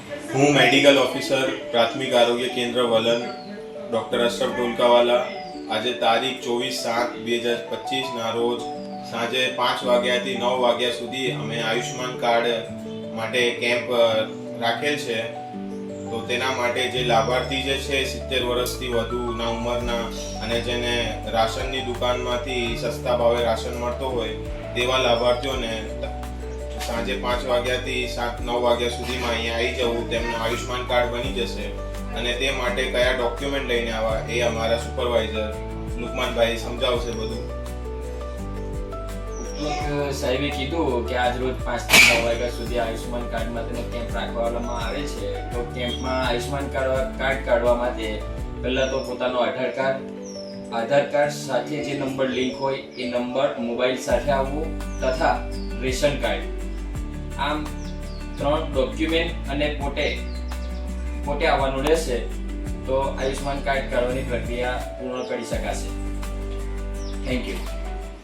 હું medical officer પ્રાથમિક આરોગ્ય કેન્દ્ર વલણ ડૉક્ટર અશરફ ઢોલકાવાલા આજે તારીખ 24/7/2025ના રોજ સાંજે 5 વાગ્યાથી 9 વાગ્યા સુધી અમે આયુષ્માન કાર્ડ માટે કેમ્પ રાખેલ છે. તો તેના માટે જે લાભાર્થી જે છે 70 વર્ષથી વધુના ઉંમરના અને જેને રાશનની દુકાનમાંથી સસ્તા ભાવે રાશન મળતો હોય તેવા લાભાર્થીઓને સાંજે 5 વાગ્યાથી 7-9 વાગ્યા સુધીમાં અહીંયા આવી જવું, તેમનું આયુષ્માન કાર્ડ બની જશે. અને તે માટે કયા ડોક્યુમેન્ટ લઈને આવવા એ અમારા સુપરવાઇઝર લુકમાનભાઈ સમજાવશે બધું. સાહેબે કીધું કે આજ રોજ 5 થી 9 વાગ્યા સુધી આયુષ્માન કાર્ડ માટેનો કેમ્પ રાખવામાં આવે છે. તો કેમ્પમાં આયુષ્માન કાર્ડ કાઢવા માટે પહેલા તો પોતાનો આધાર કાર્ડ સાથે જે નંબર લિંક હોય એ નંબર મોબાઈલ સાથે આવવો તથા રેશન કાર્ડ, આમ 3 ડોક્યુમેન્ટ અને પોતે આવવાનું રહેશે. તો આયુષ્માન કાર્ડ કાઢવાની પ્રક્રિયા પૂર્ણ કરી શકાશે. Thank you.